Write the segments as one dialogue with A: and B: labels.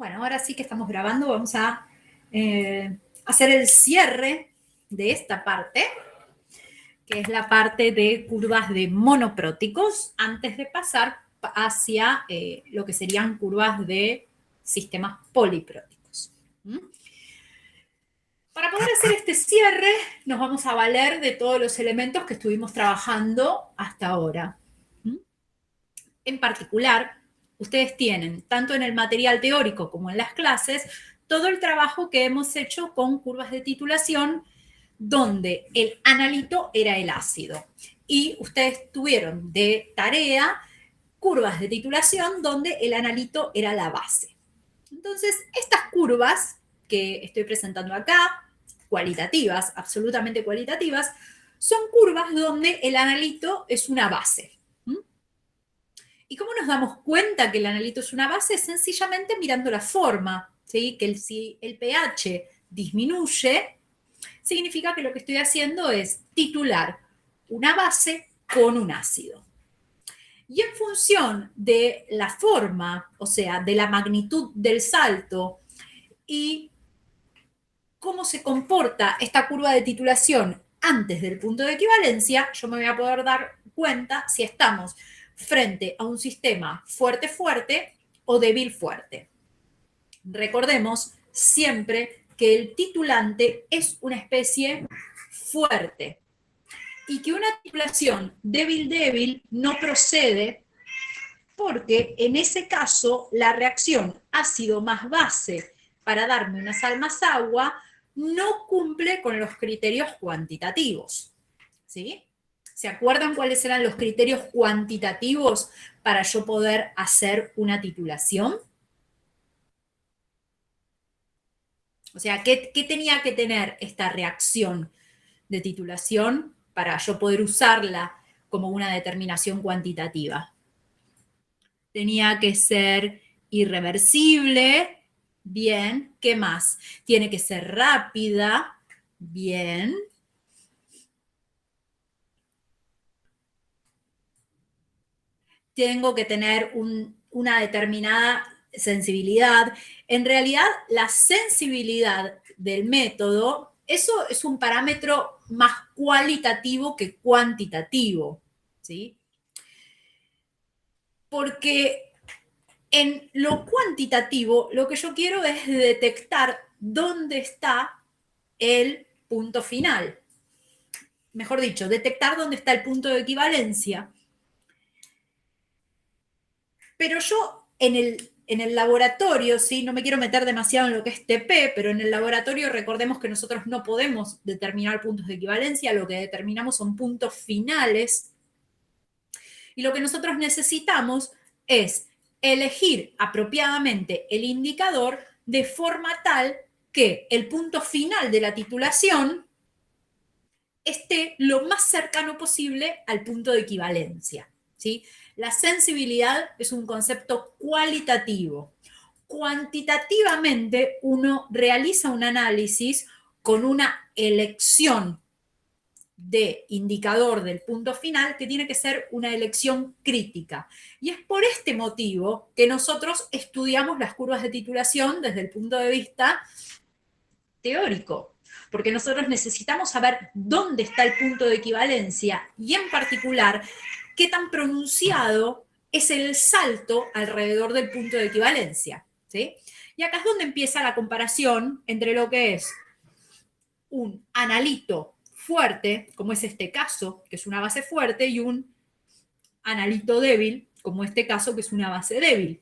A: Bueno, ahora sí que estamos grabando, vamos a hacer el cierre de esta parte, que es la parte de curvas de monopróticos, antes de pasar hacia lo que serían curvas de sistemas polipróticos. Para poder hacer este cierre, nos vamos a valer de todos los elementos que estuvimos trabajando hasta ahora. En particular, ustedes tienen, tanto en el material teórico como en las clases, todo el trabajo que hemos hecho con curvas de titulación, donde el analito era el ácido. Y ustedes tuvieron de tarea curvas de titulación donde el analito era la base. Entonces, estas curvas que estoy presentando acá, cualitativas, absolutamente cualitativas, son curvas donde el analito es una base. ¿Y cómo nos damos cuenta que el analito es una base? Sencillamente mirando la forma, ¿sí? Que si el pH disminuye, significa que lo que estoy haciendo es titular una base con un ácido. Y en función de la forma, o sea, de la magnitud del salto y cómo se comporta esta curva de titulación antes del punto de equivalencia, yo me voy a poder dar cuenta si estamos frente a un sistema fuerte-fuerte o débil-fuerte. Recordemos siempre que el titulante es una especie fuerte y que una titulación débil-débil no procede porque en ese caso la reacción ácido más base para darme una sal más agua no cumple con los criterios cuantitativos. ¿Sí? ¿Se acuerdan cuáles eran los criterios cuantitativos para yo poder hacer una titulación? O sea, ¿qué tenía que tener esta reacción de titulación para yo poder usarla como una determinación cuantitativa? Tenía que ser irreversible, bien. ¿Qué más? Tiene que ser rápida, bien. Tengo que tener una determinada sensibilidad. En realidad, la sensibilidad del método, eso es un parámetro más cualitativo que cuantitativo, ¿sí? Porque en lo cuantitativo, lo que yo quiero es detectar dónde está el punto final. Mejor dicho, detectar dónde está el punto de equivalencia. Pero yo en el laboratorio, ¿sí? No me quiero meter demasiado en lo que es TP, pero en el laboratorio recordemos que nosotros no podemos determinar puntos de equivalencia, lo que determinamos son puntos finales. Y lo que nosotros necesitamos es elegir apropiadamente el indicador de forma tal que el punto final de la titulación esté lo más cercano posible al punto de equivalencia, ¿sí? La sensibilidad es un concepto cualitativo. Cuantitativamente, uno realiza un análisis con una elección de indicador del punto final que tiene que ser una elección crítica. Y es por este motivo que nosotros estudiamos las curvas de titulación desde el punto de vista teórico, porque nosotros necesitamos saber dónde está el punto de equivalencia y en particular qué tan pronunciado es el salto alrededor del punto de equivalencia, ¿sí? Y acá es donde empieza la comparación entre lo que es un analito fuerte, como es este caso, que es una base fuerte, y un analito débil, como este caso, que es una base débil.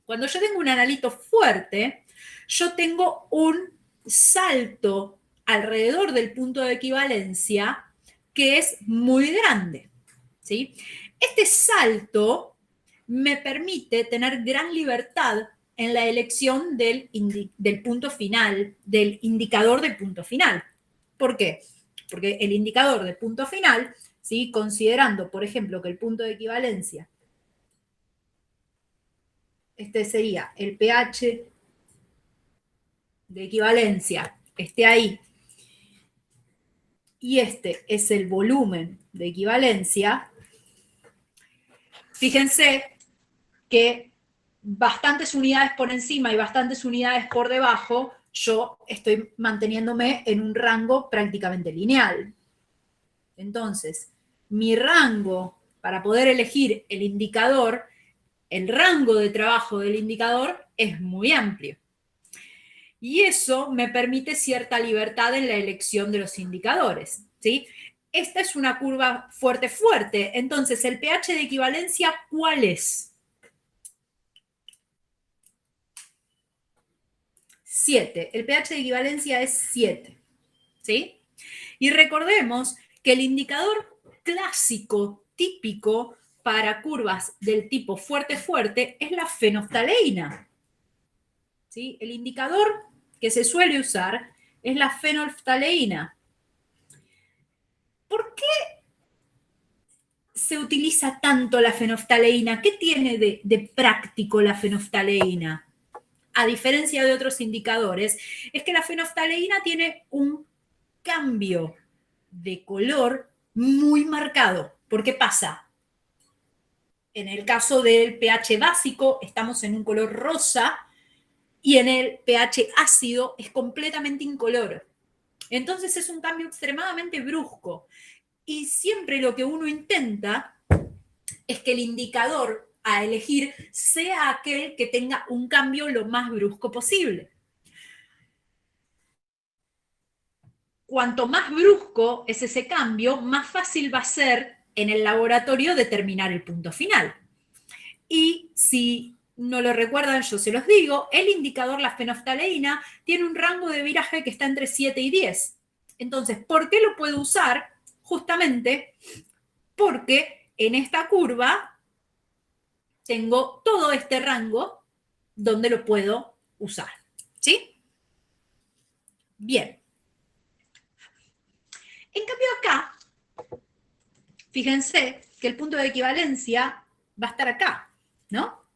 A: Cuando yo tengo un analito fuerte, yo tengo un salto alrededor del punto de equivalencia que es muy grande, ¿sí? Este salto me permite tener gran libertad en la elección del punto final, del indicador del punto final. ¿Por qué? Porque el indicador del punto final, ¿sí? Considerando, por ejemplo, que el punto de equivalencia, este sería el pH de equivalencia, esté ahí, y este es el volumen de equivalencia, fíjense que bastantes unidades por encima y bastantes unidades por debajo, yo estoy manteniéndome en un rango prácticamente lineal. Entonces, mi rango para poder elegir el indicador, el rango de trabajo del indicador es muy amplio. Y eso me permite cierta libertad en la elección de los indicadores, ¿sí? Esta es una curva fuerte. Entonces, ¿el pH de equivalencia cuál es? 7. El pH de equivalencia es 7, ¿sí? Y recordemos que el indicador clásico, típico para curvas del tipo fuerte es la fenoftaleína, ¿sí? El indicador que se suele usar es la fenoftaleína. ¿Por qué se utiliza tanto la fenoftaleína? ¿Qué tiene de práctico la fenoftaleína? A diferencia de otros indicadores, es que la fenoftaleína tiene un cambio de color muy marcado. ¿Por qué pasa? En el caso del pH básico, estamos en un color rosa y en el pH ácido es completamente incoloro. Entonces es un cambio extremadamente brusco. Y siempre lo que uno intenta es que el indicador a elegir sea aquel que tenga un cambio lo más brusco posible. Cuanto más brusco es ese cambio, más fácil va a ser en el laboratorio determinar el punto final. Y si no lo recuerdan, yo se los digo, el indicador, la fenoftaleína, tiene un rango de viraje que está entre 7 y 10. Entonces, ¿por qué lo puedo usar? Justamente porque en esta curva tengo todo este rango donde lo puedo usar. ¿Sí? Bien. En cambio acá, fíjense que el punto de equivalencia va a estar acá, ¿no?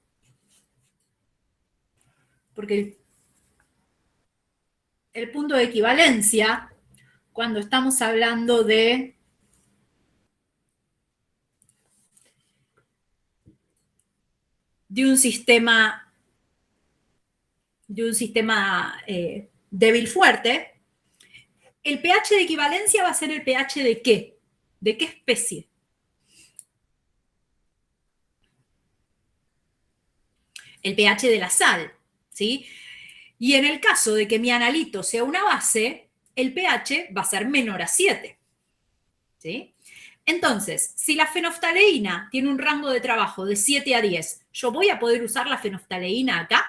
A: Porque el punto de equivalencia, cuando estamos hablando de un sistema débil fuerte, el pH de equivalencia va a ser el pH de ¿qué? ¿De qué especie? El pH de la sal, ¿sí? Y en el caso de que mi analito sea una base, el pH va a ser menor a 7, ¿sí? Entonces, si la fenoftaleína tiene un rango de trabajo de 7 a 10, ¿yo voy a poder usar la fenoftaleína acá?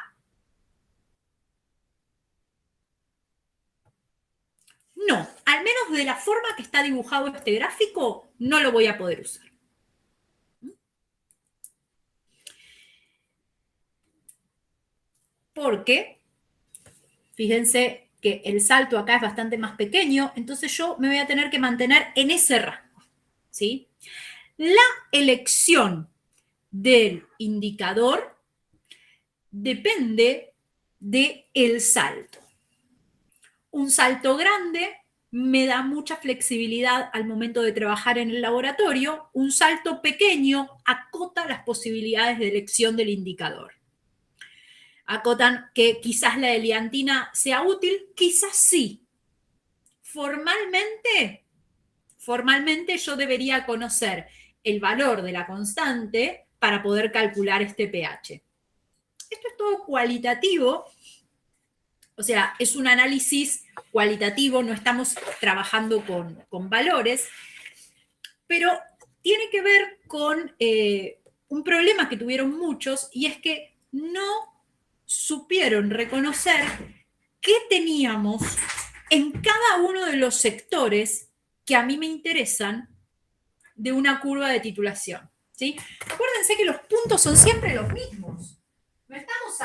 A: No, al menos de la forma que está dibujado este gráfico, no lo voy a poder usar. Porque, fíjense que el salto acá es bastante más pequeño, entonces yo me voy a tener que mantener en ese rango, ¿sí? La elección del indicador depende del salto. Un salto grande me da mucha flexibilidad al momento de trabajar en el laboratorio. Un salto pequeño acota las posibilidades de elección del indicador. Acotan que quizás la eliantina sea útil, quizás sí. Formalmente yo debería conocer el valor de la constante para poder calcular este pH. Esto es todo cualitativo, o sea, es un análisis cualitativo, no estamos trabajando con valores, pero tiene que ver con un problema que tuvieron muchos, y es que no supieron reconocer qué teníamos en cada uno de los sectores que a mí me interesan de una curva de titulación, ¿sí? Acuérdense que los puntos son siempre los mismos. No estamos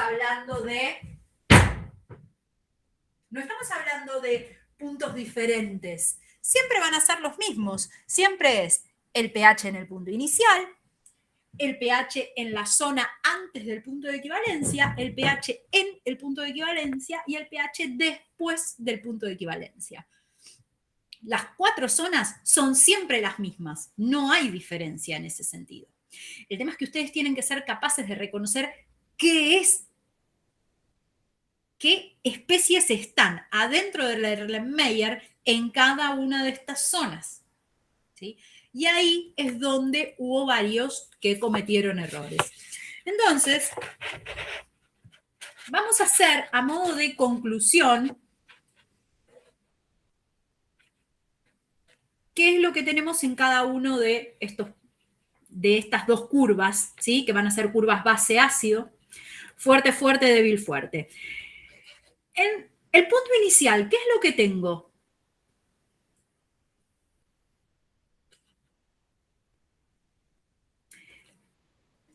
A: hablando de puntos diferentes. Siempre van a ser los mismos. Siempre es el pH en el punto inicial, el pH en la zona antes del punto de equivalencia, el pH en el punto de equivalencia y el pH después del punto de equivalencia. Las 4 zonas son siempre las mismas, no hay diferencia en ese sentido. El tema es que ustedes tienen que ser capaces de reconocer qué especies están adentro del Erlenmeyer en cada una de estas zonas. ¿Sí? Y ahí es donde hubo varios que cometieron errores. Entonces, vamos a hacer a modo de conclusión qué es lo que tenemos en cada uno de estas dos curvas, ¿sí? Que van a ser curvas base-ácido, fuerte, fuerte, débil, fuerte. En el punto inicial, ¿qué es lo que tengo?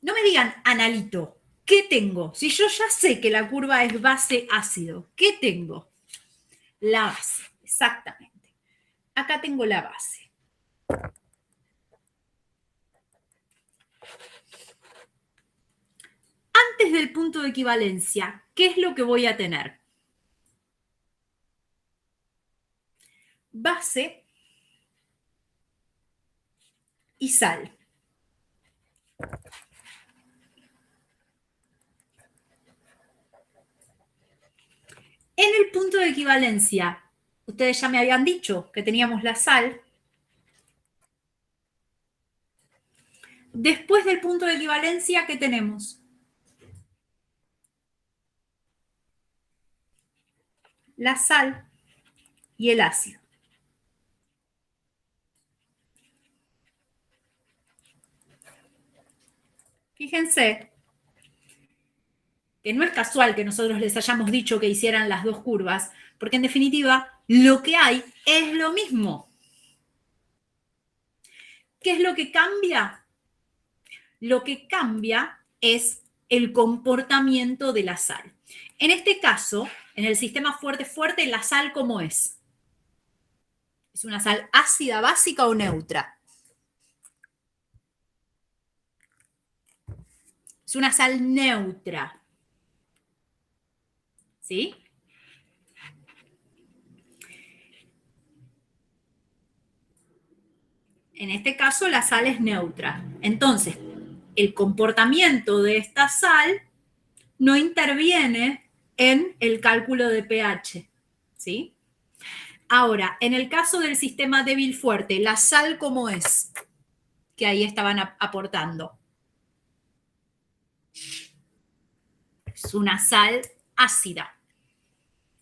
A: No me digan analito. ¿Qué tengo? Si yo ya sé que la curva es base-ácido, ¿qué tengo? La base, exactamente. Acá tengo la base. Antes del punto de equivalencia, ¿qué es lo que voy a tener? Base y sal. En el punto de equivalencia, ustedes ya me habían dicho que teníamos la sal. Después del punto de equivalencia, ¿qué tenemos? La sal y el ácido. Fíjense que no es casual que nosotros les hayamos dicho que hicieran las dos curvas, porque en definitiva lo que hay es lo mismo. ¿Qué es lo que cambia? Lo que cambia es el comportamiento de la sal. En este caso, en el sistema fuerte-fuerte, ¿la sal cómo es? ¿Es una sal ácida, básica o neutra? Es una sal neutra. ¿Sí? En este caso, la sal es neutra. Entonces, el comportamiento de esta sal no interviene en el cálculo de pH. ¿Sí? Ahora, en el caso del sistema débil-fuerte, ¿la sal cómo es? Que ahí estaban aportando. Es una sal ácida.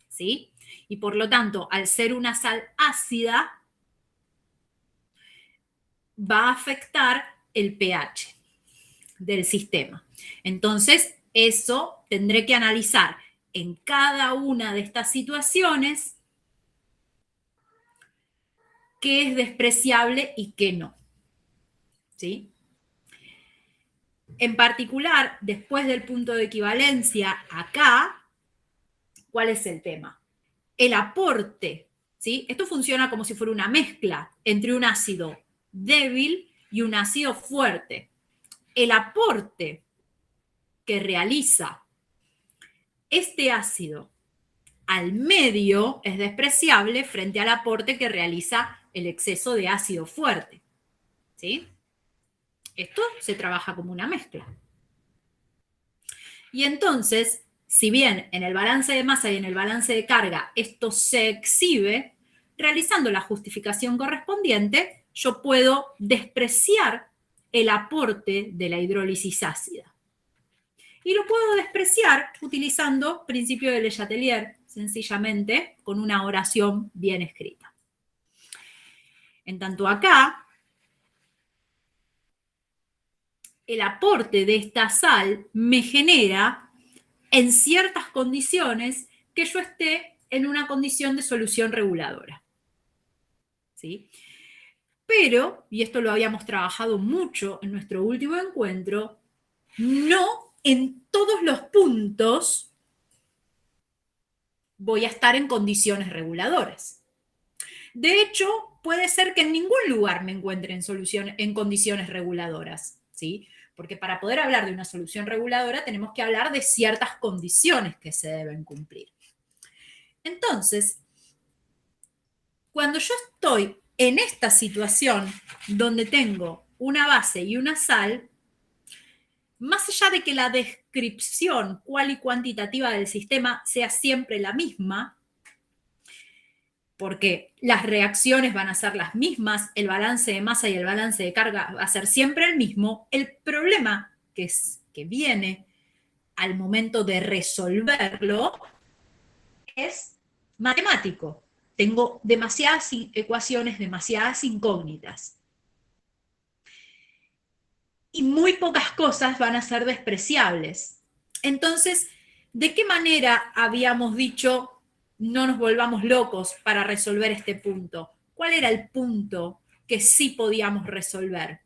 A: ¿Sí? Y por lo tanto, al ser una sal ácida, va a afectar el pH del sistema. Entonces, eso tendré que analizar en cada una de estas situaciones qué es despreciable y qué no. ¿Sí? En particular, después del punto de equivalencia, acá, ¿cuál es el tema? El aporte, ¿sí? Esto funciona como si fuera una mezcla entre un ácido débil y un ácido fuerte. El aporte que realiza este ácido al medio es despreciable frente al aporte que realiza el exceso de ácido fuerte. ¿Sí? Esto se trabaja como una mezcla. Y entonces, si bien en el balance de masa y en el balance de carga esto se exhibe, realizando la justificación correspondiente, yo puedo despreciar el aporte de la hidrólisis ácida. Y lo puedo despreciar utilizando principio de Le Chatelier, sencillamente con una oración bien escrita. En tanto acá, el aporte de esta sal me genera en ciertas condiciones que yo esté en una condición de solución reguladora. ¿Sí? Pero, y esto lo habíamos trabajado mucho en nuestro último encuentro, no en todos los puntos voy a estar en condiciones reguladoras. De hecho, puede ser que en ningún lugar me encuentre en condiciones reguladoras, ¿sí? Porque para poder hablar de una solución reguladora tenemos que hablar de ciertas condiciones que se deben cumplir. Entonces, cuando yo estoy en esta situación donde tengo una base y una sal, más allá de que la descripción cual y cuantitativa del sistema sea siempre la misma, porque las reacciones van a ser las mismas, el balance de masa y el balance de carga va a ser siempre el mismo, el problema que viene al momento de resolverlo es matemático. Tengo demasiadas ecuaciones, demasiadas incógnitas. Y muy pocas cosas van a ser despreciables. Entonces, ¿de qué manera habíamos dicho no nos volvamos locos para resolver este punto? ¿Cuál era el punto que sí podíamos resolver?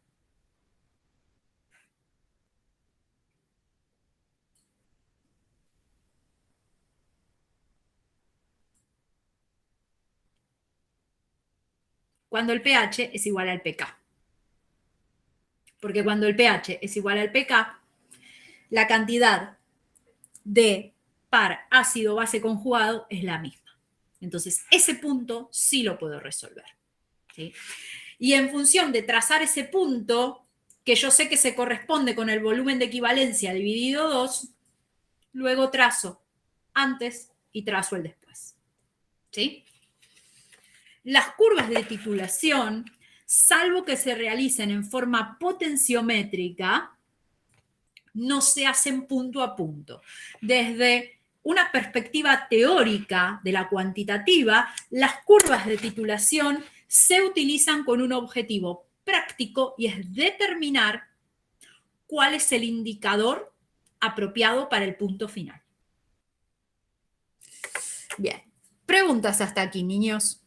A: Cuando el pH es igual al pK. Porque cuando el pH es igual al pK, la cantidad de par ácido base conjugado es la misma. Entonces, ese punto sí lo puedo resolver. ¿Sí? Y en función de trazar ese punto, que yo sé que se corresponde con el volumen de equivalencia dividido 2, luego trazo antes y trazo el después. ¿Sí? Las curvas de titulación, salvo que se realicen en forma potenciométrica, no se hacen punto a punto. Desde una perspectiva teórica de la cuantitativa, las curvas de titulación se utilizan con un objetivo práctico y es determinar cuál es el indicador apropiado para el punto final. Bien, preguntas hasta aquí, niños.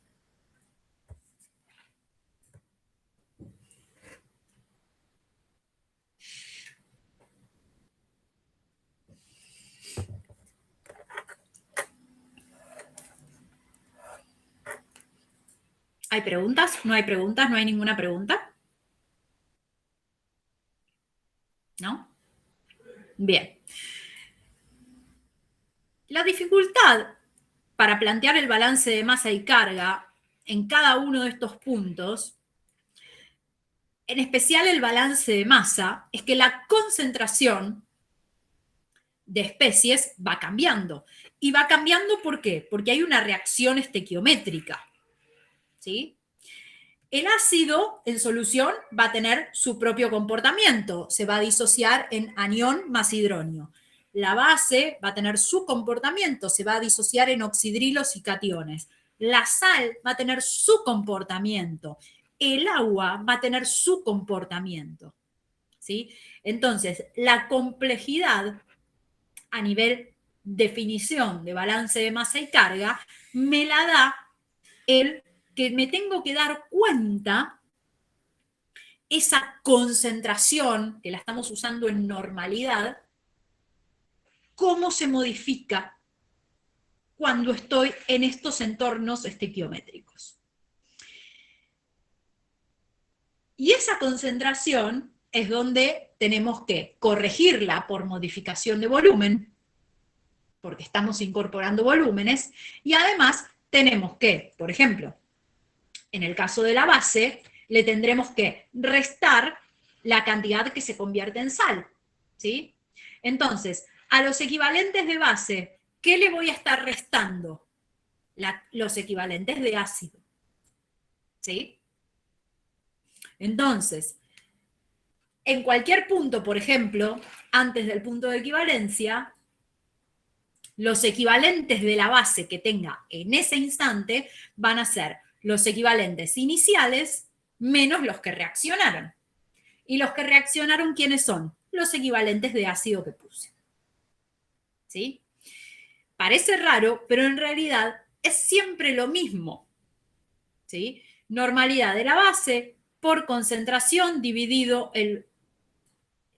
A: ¿Hay preguntas? ¿No hay preguntas? ¿No hay ninguna pregunta? ¿No? Bien. La dificultad para plantear el balance de masa y carga en cada uno de estos puntos, en especial el balance de masa, es que la concentración de especies va cambiando. ¿Y va cambiando por qué? Porque hay una reacción estequiométrica. ¿Sí? El ácido en solución va a tener su propio comportamiento, se va a disociar en anión más hidronio. La base va a tener su comportamiento, se va a disociar en oxidrilos y cationes. La sal va a tener su comportamiento. El agua va a tener su comportamiento. ¿Sí? Entonces, la complejidad a nivel definición de balance de masa y carga me la da el que me tengo que dar cuenta esa concentración que la estamos usando en normalidad, cómo se modifica cuando estoy en estos entornos estequiométricos. Y esa concentración es donde tenemos que corregirla por modificación de volumen, porque estamos incorporando volúmenes, y además tenemos que, por ejemplo, en el caso de la base, le tendremos que restar la cantidad que se convierte en sal, ¿sí? Entonces, a los equivalentes de base, ¿qué le voy a estar restando? Los equivalentes de ácido, ¿sí? Entonces, en cualquier punto, por ejemplo, antes del punto de equivalencia, los equivalentes de la base que tenga en ese instante van a ser los equivalentes iniciales menos los que reaccionaron. ¿Y los que reaccionaron quiénes son? Los equivalentes de ácido que puse. ¿Sí? Parece raro, pero en realidad es siempre lo mismo. ¿Sí? Normalidad de la base por concentración dividido el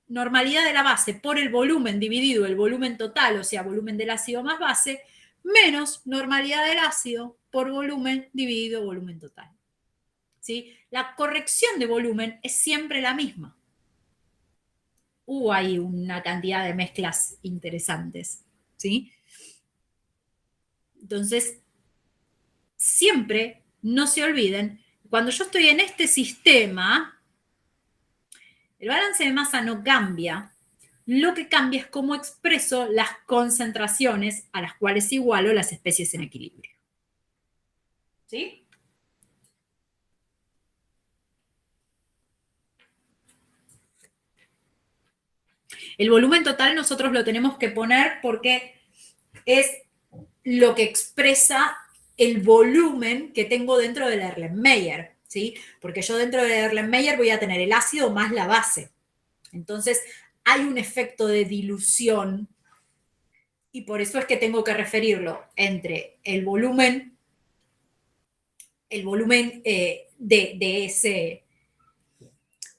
A: normalidad de la base por el volumen dividido el volumen total, o sea, volumen del ácido más base, menos normalidad del ácido por volumen dividido volumen total. ¿Sí? La corrección de volumen es siempre la misma. Hubo ahí una cantidad de mezclas interesantes. ¿Sí? Entonces, siempre no se olviden, cuando yo estoy en este sistema, el balance de masa no cambia. Lo que cambia es cómo expreso las concentraciones a las cuales igualo las especies en equilibrio. ¿Sí? El volumen total nosotros lo tenemos que poner porque es lo que expresa el volumen que tengo dentro del Erlenmeyer, ¿sí? Porque yo dentro del Erlenmeyer voy a tener el ácido más la base. Entonces, hay un efecto de dilución y por eso es que tengo que referirlo entre el volumen de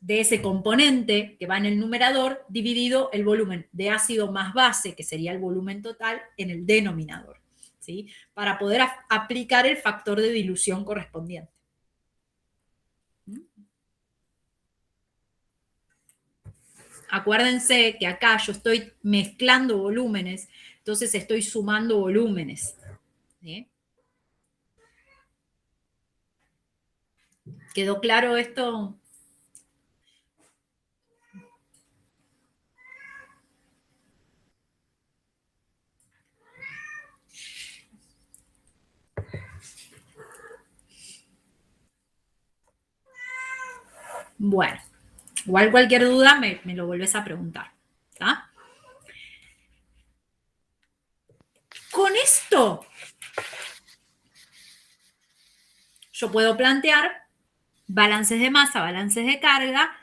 A: ese componente que va en el numerador dividido el volumen de ácido más base, que sería el volumen total, en el denominador, ¿sí? Para poder aplicar el factor de dilución correspondiente. Acuérdense que acá yo estoy mezclando volúmenes, entonces estoy sumando volúmenes. ¿Sí? ¿Quedó claro esto? Bueno, igual cualquier duda me lo volvés a preguntar. ¿Tá? Con esto yo puedo plantear balances de masa, balances de carga,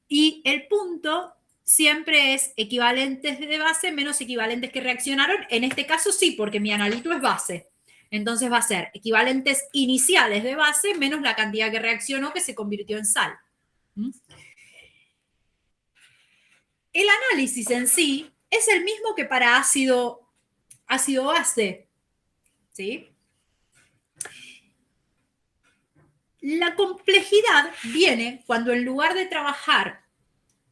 A: y el punto siempre es equivalentes de base menos equivalentes que reaccionaron. En este caso sí, porque mi analito es base. Entonces va a ser equivalentes iniciales de base menos la cantidad que reaccionó que se convirtió en sal. El análisis en sí es el mismo que para ácido-base. ¿Sí? La complejidad viene cuando en lugar de trabajar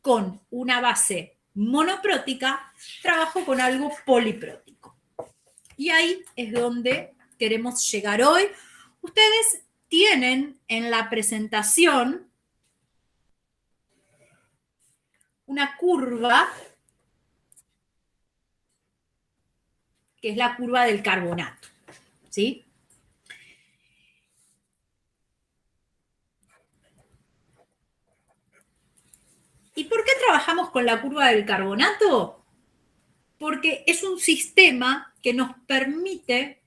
A: con una base monoprótica, trabajo con algo poliprótico. Y ahí es donde queremos llegar hoy. Ustedes tienen en la presentación una curva que es la curva del carbonato, ¿sí? ¿Y por qué trabajamos con la curva del carbonato? Porque es un sistema que nos permite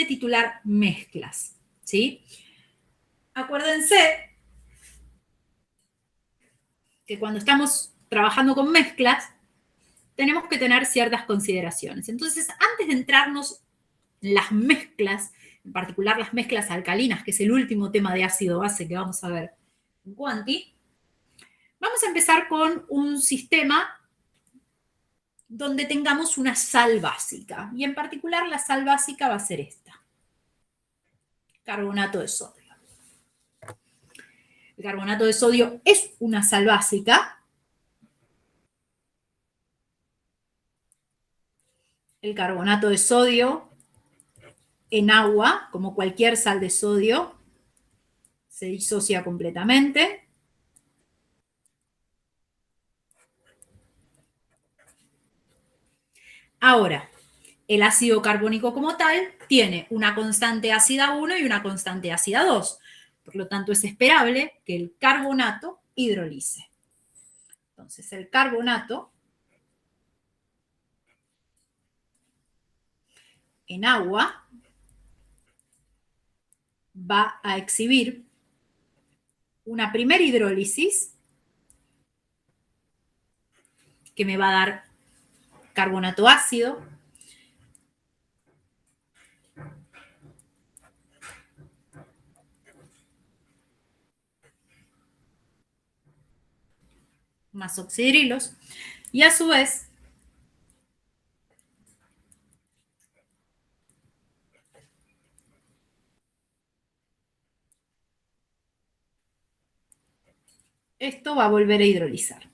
A: titular mezclas, ¿sí? Acuérdense que cuando estamos trabajando con mezclas, tenemos que tener ciertas consideraciones. Entonces, antes de entrarnos en las mezclas, en particular las mezclas alcalinas, que es el último tema de ácido-base que vamos a ver en Quanti, vamos a empezar con un sistema donde tengamos una sal básica. Y en particular la sal básica va a ser esta, carbonato de sodio. El carbonato de sodio es una sal básica. El carbonato de sodio en agua, como cualquier sal de sodio, se disocia completamente. Ahora, el ácido carbónico como tal tiene una constante ácida 1 y una constante ácida 2. Por lo tanto, es esperable que el carbonato hidrolice. Entonces, el carbonato en agua va a exhibir una primera hidrólisis que me va a dar carbonato ácido, más oxidrilos, y a su vez esto va a volver a hidrolizar.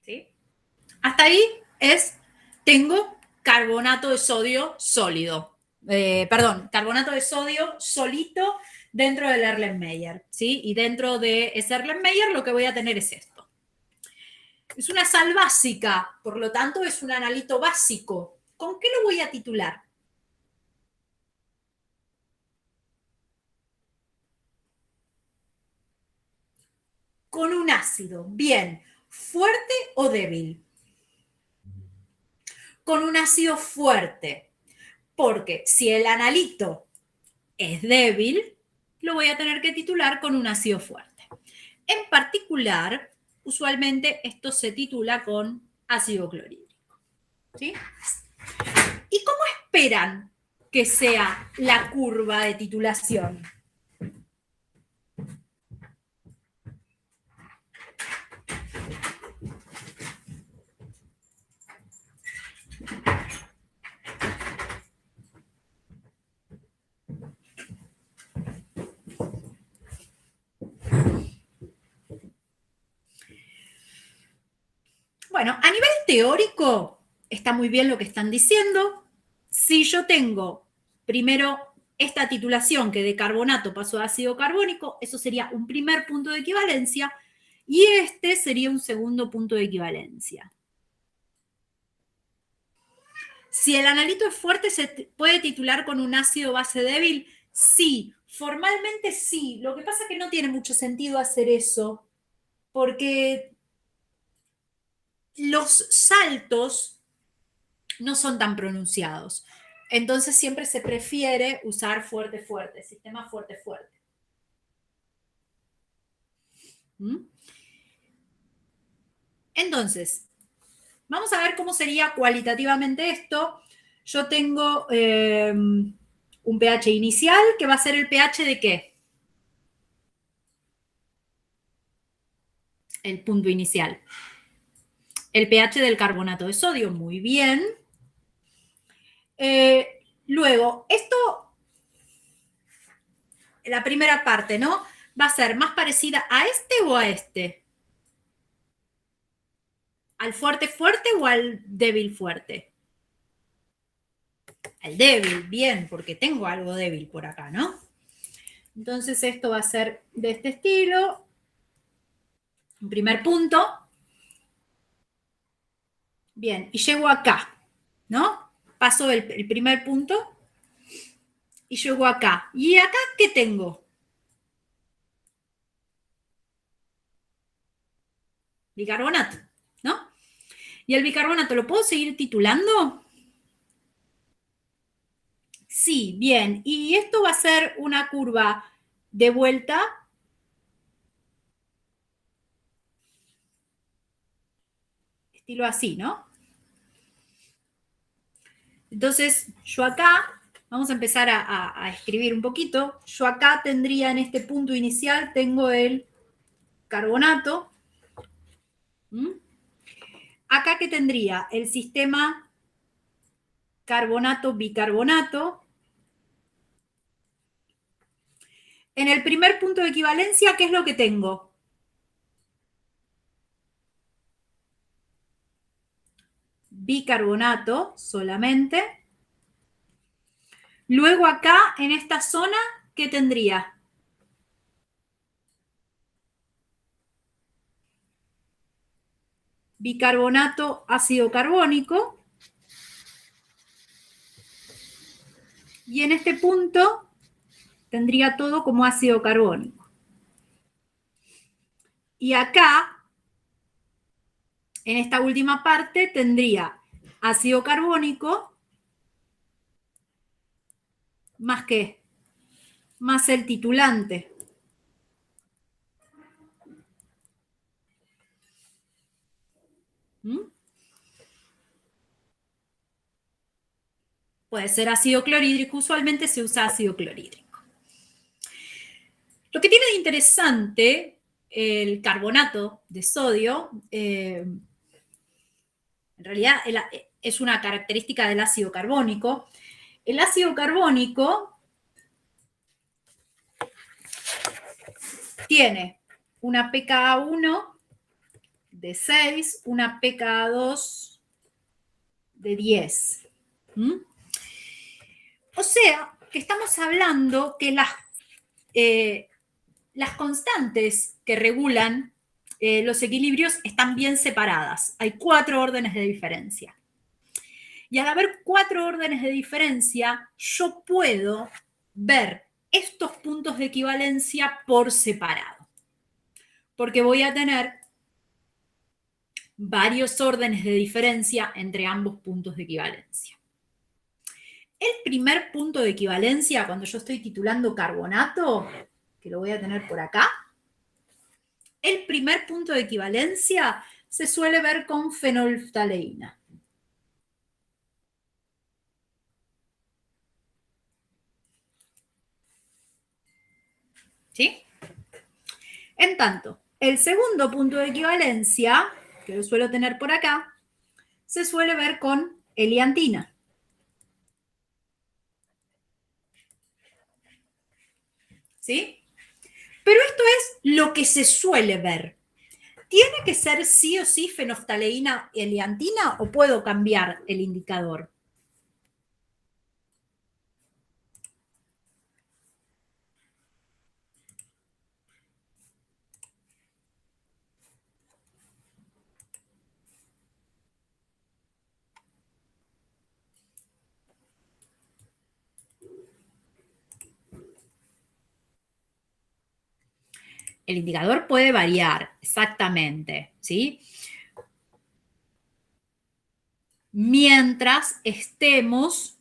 A: ¿Sí? Hasta ahí tengo carbonato de sodio sólido. Perdón, carbonato de sodio solito dentro del Erlenmeyer, ¿sí? Y dentro de ese Erlenmeyer lo que voy a tener es esto. Es una sal básica, por lo tanto es un analito básico. ¿Con qué lo voy a titular? Con un ácido. Bien, ¿fuerte o débil? Con un ácido fuerte. Porque si el analito es débil, lo voy a tener que titular con un ácido fuerte. En particular, usualmente esto se titula con ácido clorhídrico. ¿Sí? ¿Y cómo esperan que sea la curva de titulación? Bueno, a nivel teórico está muy bien lo que están diciendo. Si yo tengo primero esta titulación que de carbonato pasó a ácido carbónico, eso sería un primer punto de equivalencia y este sería un segundo punto de equivalencia. Si el analito es fuerte, ¿se puede titular con un ácido base débil? Sí, formalmente sí. Lo que pasa es que no tiene mucho sentido hacer eso, porque los saltos no son tan pronunciados. Entonces siempre se prefiere usar fuerte, fuerte, sistema fuerte, fuerte. ¿Mm? Entonces, vamos a ver cómo sería cualitativamente esto. Yo tengo un pH inicial, que va a ser el pH de ¿qué? El punto inicial. El pH del carbonato de sodio, muy bien. Luego, esto, la primera parte, ¿no? Va a ser más parecida a este o a este. ¿Al fuerte fuerte o al débil fuerte? Al débil, bien, porque tengo algo débil por acá, ¿no? Entonces esto va a ser de este estilo. Un primer punto. Bien, y llego acá, ¿no? Paso el primer punto y llego acá. ¿Y acá qué tengo? Bicarbonato, ¿no? ¿Y el bicarbonato lo puedo seguir titulando? Sí, bien. Y esto va a ser una curva de vuelta. Estilo así, ¿no? Entonces, yo acá, vamos a empezar a escribir un poquito. Yo acá tendría en este punto inicial, tengo el carbonato. ¿Mm? Acá que tendría el sistema carbonato-bicarbonato. En el primer punto de equivalencia, ¿qué es lo que tengo? Bicarbonato solamente. Luego acá, en esta zona, ¿qué tendría? Bicarbonato ácido carbónico. Y en este punto tendría todo como ácido carbónico. Y acá, en esta última parte, tendría ácido carbónico más ¿qué? Más el titulante. ¿Mm? Puede ser ácido clorhídrico, usualmente se usa ácido clorhídrico. Lo que tiene de interesante el carbonato de sodio, en realidad es una característica del ácido carbónico. El ácido carbónico tiene una pKa1 de 6, una pKa2 de 10. ¿Mm? O sea, que estamos hablando que las constantes que regulan los equilibrios están bien separadas. Hay 4 órdenes de diferencia. Y al haber 4 órdenes de diferencia, yo puedo ver estos puntos de equivalencia por separado. Porque voy a tener varios órdenes de diferencia entre ambos puntos de equivalencia. El primer punto de equivalencia, cuando yo estoy titulando carbonato, que lo voy a tener por acá, el primer punto de equivalencia se suele ver con fenolftaleína. ¿Sí? En tanto, el segundo punto de equivalencia, que lo suelo tener por acá, se suele ver con heliantina. ¿Sí? Pero esto es lo que se suele ver. ¿Tiene que ser sí o sí fenoftaleína heliantina o puedo cambiar el indicador? El indicador puede variar, exactamente, ¿sí? Mientras estemos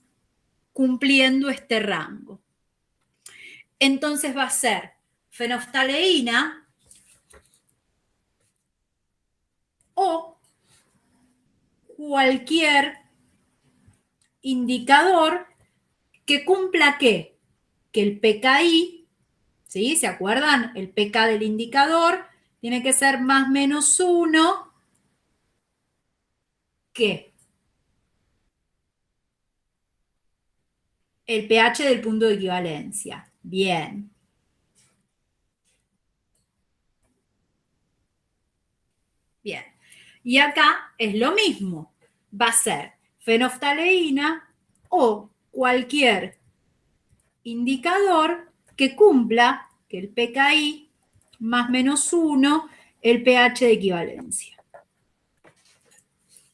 A: cumpliendo este rango. Entonces va a ser fenoftaleína o cualquier indicador que cumpla ¿qué? Que el PKI, ¿sí? ¿Se acuerdan? El PK del indicador tiene que ser más menos 1 que el pH del punto de equivalencia. Bien. Bien. Y acá es lo mismo. Va a ser fenoftaleína o cualquier indicador que cumpla que el PKI más menos 1 el pH de equivalencia.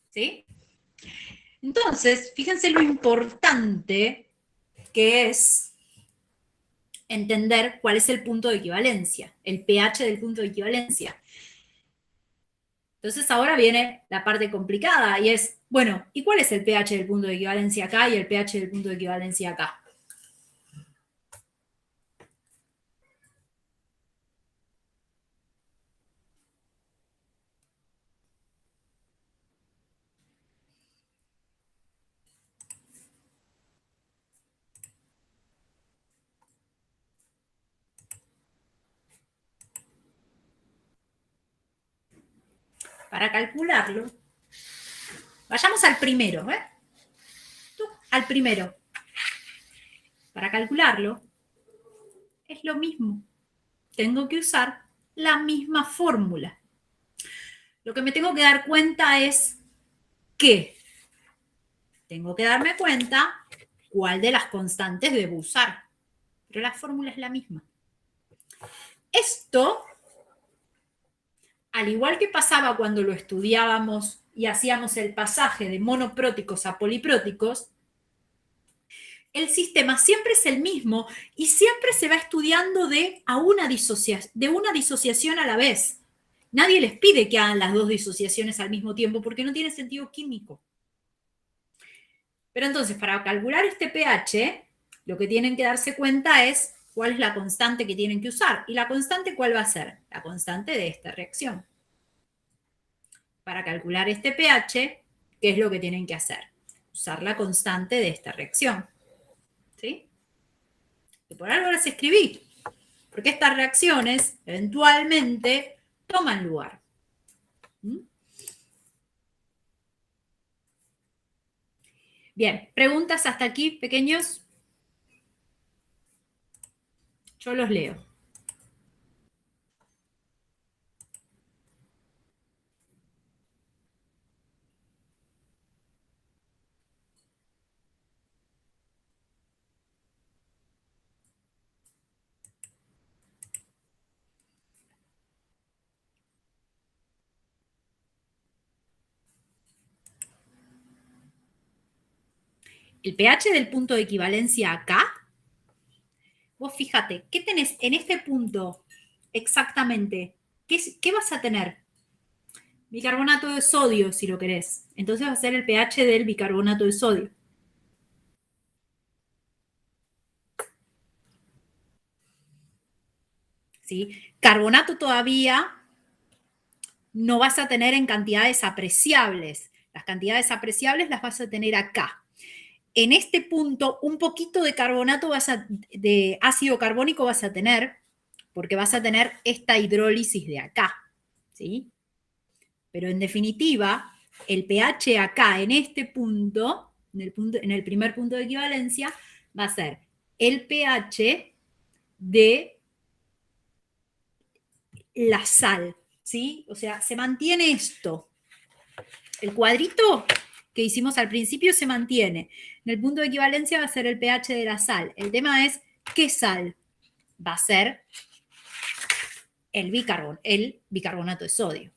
A: ¿Sí? Entonces, fíjense lo importante que es entender cuál es el punto de equivalencia, el pH del punto de equivalencia. Entonces ahora viene la parte complicada y es, bueno, ¿y cuál es el pH del punto de equivalencia acá y el pH del punto de equivalencia acá? Para calcularlo, vayamos al primero, ¿eh? Al primero. Para calcularlo, es lo mismo. Tengo que usar la misma fórmula. Lo que me tengo que dar cuenta es que tengo que darme cuenta cuál de las constantes debo usar. Pero la fórmula es la misma. Esto, al igual que pasaba cuando lo estudiábamos y hacíamos el pasaje de monopróticos a polipróticos, el sistema siempre es el mismo y siempre se va estudiando de una disociación a la vez. Nadie les pide que hagan las dos disociaciones al mismo tiempo porque no tiene sentido químico. Pero entonces, para calcular este pH, lo que tienen que darse cuenta es cuál es la constante que tienen que usar. ¿Y la constante cuál va a ser? La constante de esta reacción. Para calcular este pH, ¿qué es lo que tienen que hacer? Usar la constante de esta reacción. ¿Sí? Y por algo las escribí. Porque estas reacciones eventualmente toman lugar. ¿Mm? Bien, ¿preguntas hasta aquí, pequeños? Yo los leo. el pH del punto de equivalencia acá, vos fíjate, ¿qué tenés en este punto exactamente? ¿Qué vas a tener? Bicarbonato de sodio, si lo querés. Entonces va a ser el pH del bicarbonato de sodio. ¿Sí? Carbonato todavía no vas a tener en cantidades apreciables. Las cantidades apreciables las vas a tener acá. En este punto, un poquito de carbonato de ácido carbónico vas a tener, porque vas a tener esta hidrólisis de acá, ¿sí? Pero en definitiva, el pH acá, en este punto, en el primer punto de equivalencia, va a ser el pH de la sal, ¿sí? O sea, se mantiene esto. El cuadrito que hicimos al principio se mantiene. En el punto de equivalencia va a ser el pH de la sal. El tema es, ¿qué sal? Va a ser el bicarbonato de sodio.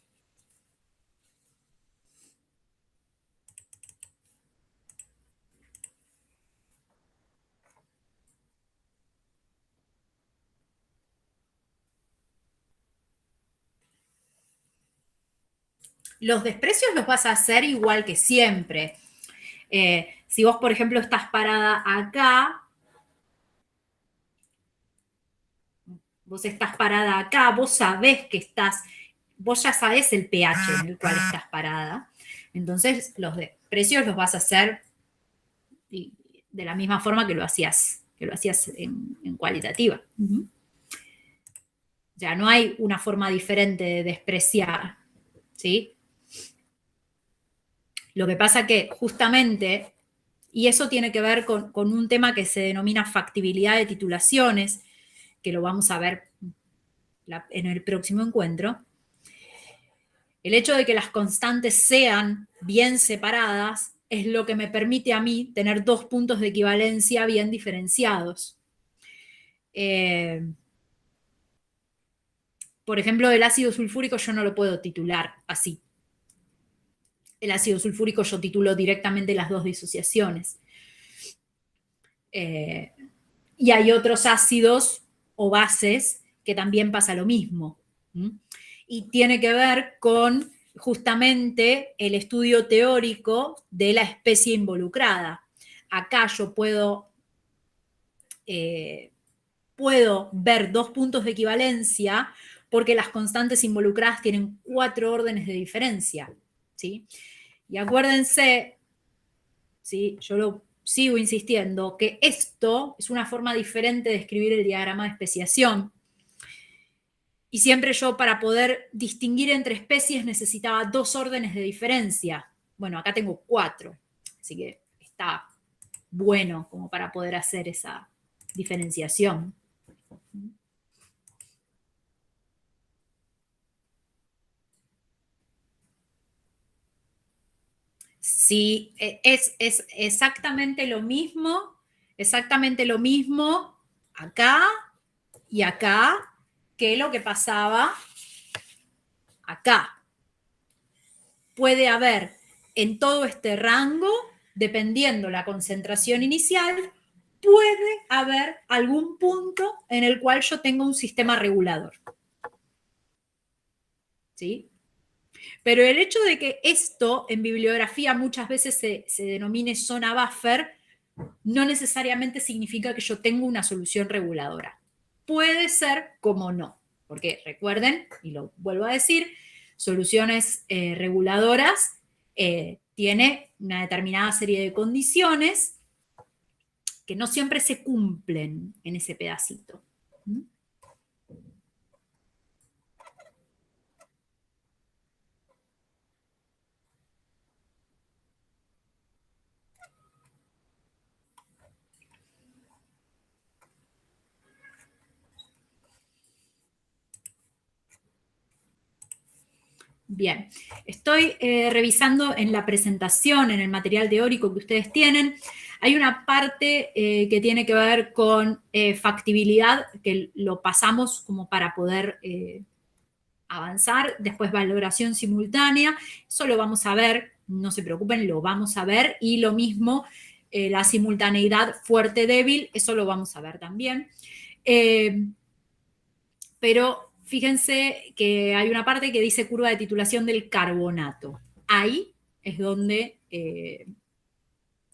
A: Los desprecios los vas a hacer igual que siempre. Si vos, por ejemplo, estás parada acá, vos sabés que vos ya sabés el pH en el cual estás parada. Entonces, los desprecios los vas a hacer de la misma forma que lo hacías en cualitativa. Ya no hay una forma diferente de despreciar, ¿sí? Lo que pasa que justamente, y eso tiene que ver con un tema que se denomina factibilidad de titulaciones, que lo vamos a ver en el próximo encuentro, el hecho de que las constantes sean bien separadas es lo que me permite a mí tener dos puntos de equivalencia bien diferenciados. Por ejemplo, el ácido sulfúrico yo no lo puedo titular así. El ácido sulfúrico yo titulo directamente las dos disociaciones. Y hay otros ácidos o bases que también pasa lo mismo. Y tiene que ver con justamente el estudio teórico de la especie involucrada. Acá yo puedo ver dos puntos de equivalencia porque las constantes involucradas tienen 4 órdenes de diferencia, ¿sí? Y acuérdense, ¿sí? Yo lo sigo insistiendo, que esto es una forma diferente de escribir el diagrama de especiación. Y siempre yo, para poder distinguir entre especies, necesitaba 2 órdenes de diferencia. Bueno, acá tengo 4, así que está bueno como para poder hacer esa diferenciación. Sí, es exactamente lo mismo acá y acá que lo que pasaba acá. Puede haber en todo este rango, dependiendo la concentración inicial, puede haber algún punto en el cual yo tenga un sistema regulador. ¿Sí? Pero el hecho de que esto en bibliografía muchas veces se denomine zona buffer, no necesariamente significa que yo tengo una solución reguladora. Puede ser como no, porque recuerden, y lo vuelvo a decir, soluciones reguladoras tiene una determinada serie de condiciones que no siempre se cumplen en ese pedacito. Bien, estoy revisando en la presentación, en el material teórico que ustedes tienen, hay una parte que tiene que ver con factibilidad, que lo pasamos como para poder avanzar, después valoración simultánea, eso lo vamos a ver, no se preocupen, lo vamos a ver, y lo mismo la simultaneidad fuerte-débil, eso lo vamos a ver también. Pero fíjense que hay una parte que dice curva de titulación del carbonato. Ahí es donde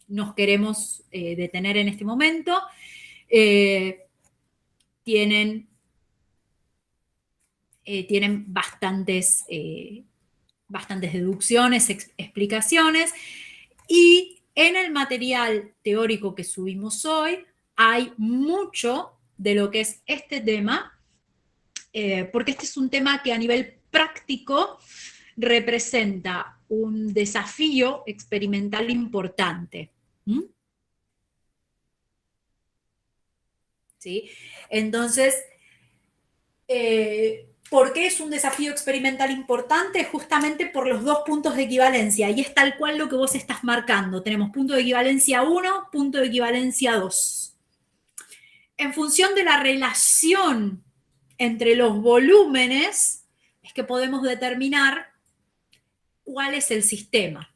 A: nos queremos detener en este momento. Tienen bastantes deducciones, explicaciones, y en el material teórico que subimos hoy hay mucho de lo que es este tema, porque este es un tema que a nivel práctico representa un desafío experimental importante. ¿Mm? ¿Sí? Entonces, ¿por qué es un desafío experimental importante? Justamente por los dos puntos de equivalencia, y es tal cual lo que vos estás marcando. Tenemos punto de equivalencia 1, punto de equivalencia 2. En función de la relación entre los volúmenes, es que podemos determinar cuál es el sistema.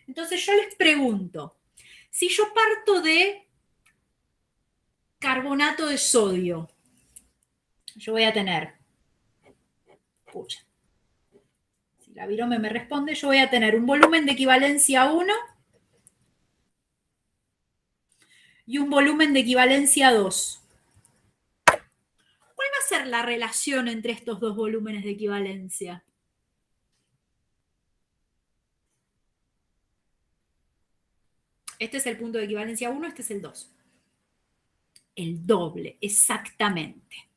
A: Entonces yo les pregunto, si yo parto de carbonato de sodio, yo voy a tener, pucha, si la virome me responde, yo voy a tener un volumen de equivalencia 1 y un volumen de equivalencia 2. ¿Cuál va a ser la relación entre estos dos volúmenes de equivalencia? Este es el punto de equivalencia 1, este es el 2. El doble, exactamente.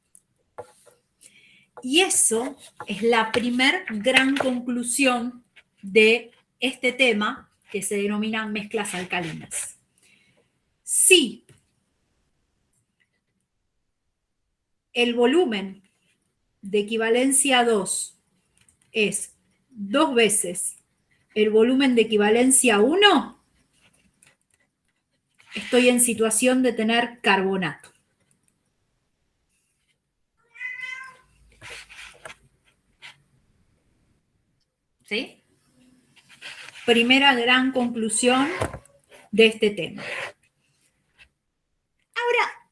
A: Y eso es la primer gran conclusión de este tema que se denomina mezclas alcalinas. Si el volumen de equivalencia 2 es 2 veces el volumen de equivalencia 1, estoy en situación de tener carbonato. ¿Sí? Primera gran conclusión de este tema. Ahora,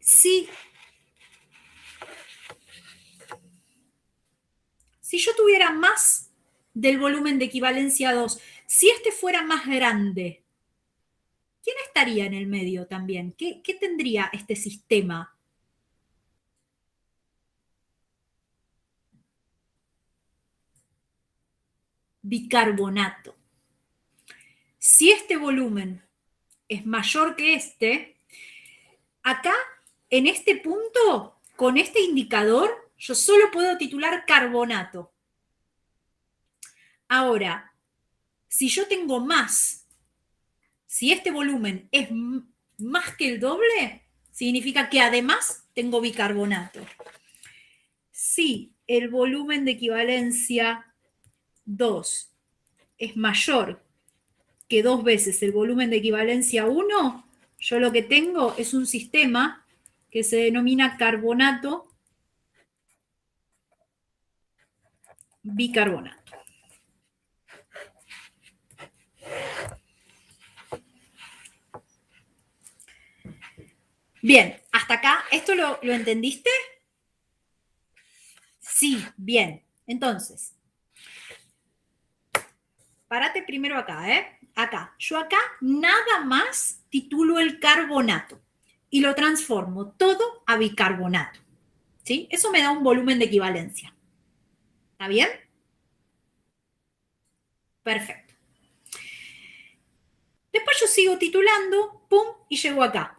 A: si yo tuviera más del volumen de equivalencia 2, si este fuera más grande, ¿quién estaría en el medio también? ¿Qué tendría este sistema? Bicarbonato. Si este volumen es mayor que este, acá, en este punto, con este indicador, yo solo puedo titular carbonato. Ahora, si yo tengo más, si este volumen es más que el doble, significa que además tengo bicarbonato. Si el volumen de equivalencia 2 es mayor que 2 veces el volumen de equivalencia 1, yo lo que tengo es un sistema que se denomina carbonato bicarbonato. Bien, hasta acá, ¿esto lo entendiste? Sí, bien. Entonces, párate primero acá, ¿eh? Acá. Yo acá nada más titulo el carbonato y lo transformo todo a bicarbonato. ¿Sí? Eso me da un volumen de equivalencia. ¿Está bien? Perfecto. Después yo sigo titulando, pum, y llego acá.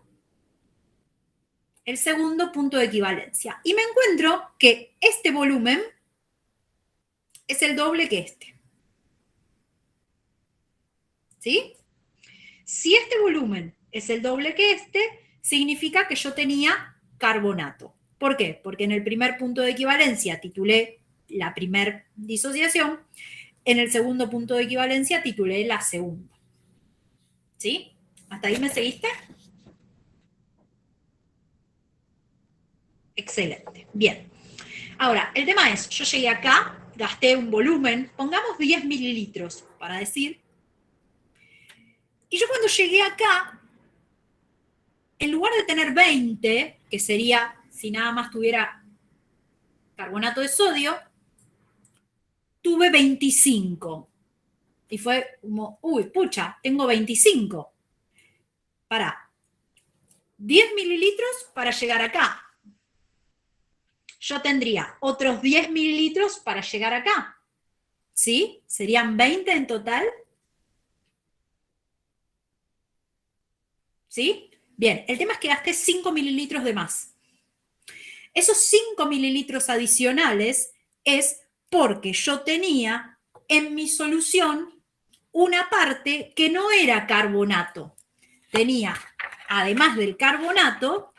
A: El segundo punto de equivalencia. Y me encuentro que este volumen es el doble que este. ¿Sí? Si este volumen es el doble que este, significa que yo tenía carbonato. ¿Por qué? Porque en el primer punto de equivalencia titulé la primera disociación, en el segundo punto de equivalencia titulé la segunda. ¿Sí? ¿Hasta ahí me seguiste? Excelente. Bien. Ahora, el tema es, yo llegué acá, gasté un volumen, pongamos 10 mililitros, para decir, Y yo cuando llegué acá, en lugar de tener 20, que sería si nada más tuviera carbonato de sodio, tuve 25. Y fue como, uy, pucha, tengo 25. Para 10 mililitros para llegar acá. Yo tendría otros 10 mililitros para llegar acá. ¿Sí? ¿Serían 20 en total? ¿Sí? Bien, el tema es que gasté 5 mililitros de más. Esos 5 mililitros adicionales es porque yo tenía en mi solución una parte que no era carbonato. Tenía, además del carbonato,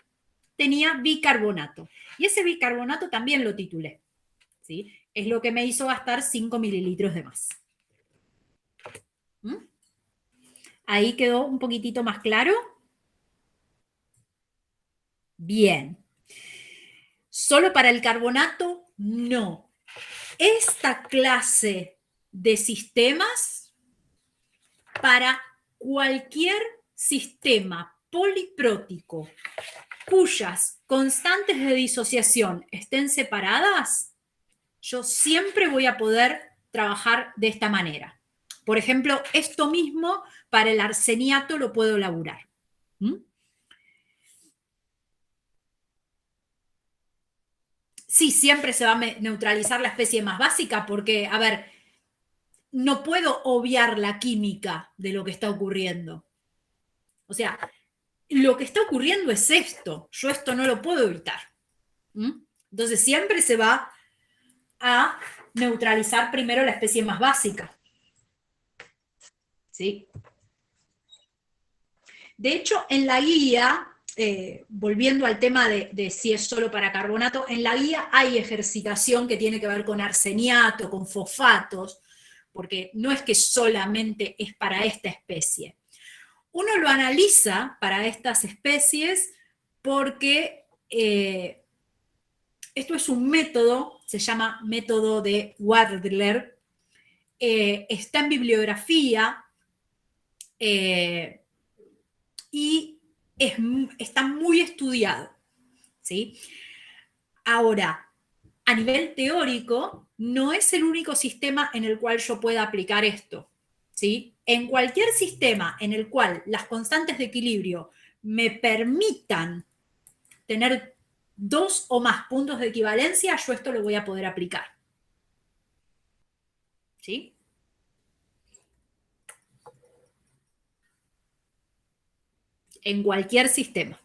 A: tenía bicarbonato. Y ese bicarbonato también lo titulé. ¿Sí? Es lo que me hizo gastar 5 mililitros de más. ¿Mm? Ahí quedó un poquitito más claro. Bien. ¿Solo para el carbonato? No. Esta clase de sistemas, para cualquier sistema poliprótico cuyas constantes de disociación estén separadas, yo siempre voy a poder trabajar de esta manera. Por ejemplo, esto mismo para el arseniato lo puedo elaborar. ¿Mm? Sí, siempre se va a neutralizar la especie más básica porque, a ver, no puedo obviar la química de lo que está ocurriendo. O sea, lo que está ocurriendo es esto. Yo esto no lo puedo evitar. ¿Mm? Entonces siempre se va a neutralizar primero la especie más básica. ¿Sí? De hecho, en la guía, volviendo al tema de si es solo para carbonato, en la guía hay ejercitación que tiene que ver con arseniato, con fosfatos, porque no es que solamente es para esta especie. Uno lo analiza para estas especies porque esto es un método, se llama método de Wadler, está en bibliografía, eh, y está muy estudiado. ¿Sí? Ahora, a nivel teórico, no es el único sistema en el cual yo pueda aplicar esto. ¿Sí? En cualquier sistema en el cual las constantes de equilibrio me permitan tener dos o más puntos de equivalencia, yo esto lo voy a poder aplicar. ¿Sí? En cualquier sistema.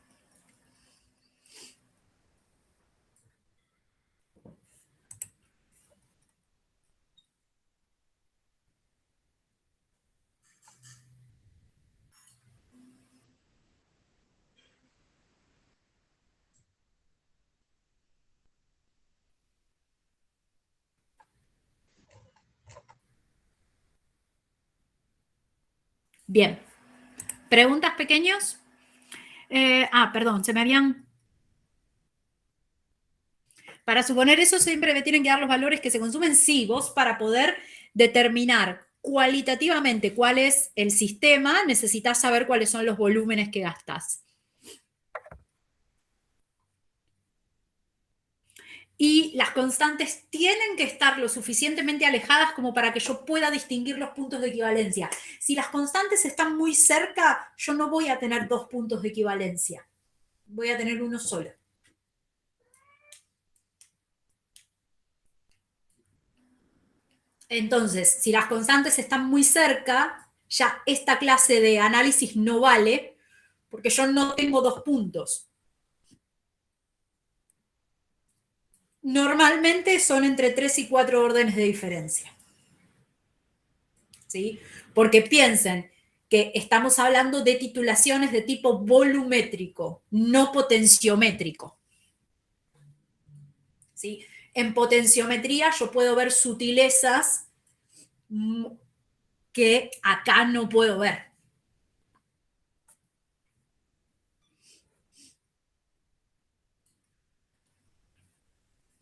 A: Bien. ¿Preguntas pequeños? Perdón, se me habían... Para suponer eso siempre me tienen que dar los valores que se consumen. Sí, vos para poder determinar cualitativamente cuál es el sistema, necesitas saber cuáles son los volúmenes que gastás. Y las constantes tienen que estar lo suficientemente alejadas como para que yo pueda distinguir los puntos de equivalencia. Si las constantes están muy cerca, yo no voy a tener dos puntos de equivalencia. Voy a tener uno solo. Entonces, si las constantes están muy cerca, ya esta clase de análisis no vale, porque yo no tengo dos puntos. Normalmente son entre 3 y 4 órdenes de diferencia. ¿Sí? Porque piensen que estamos hablando de titulaciones de tipo volumétrico, no potenciométrico. ¿Sí? En potenciometría yo puedo ver sutilezas que acá no puedo ver.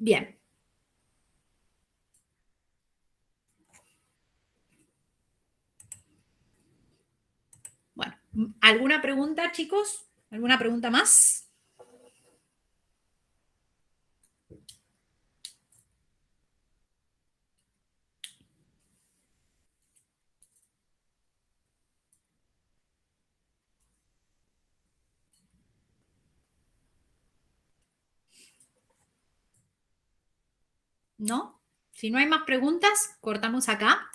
A: Bien. ¿Alguna pregunta, chicos? ¿Alguna pregunta más? ¿No? Si no hay más preguntas, cortamos acá.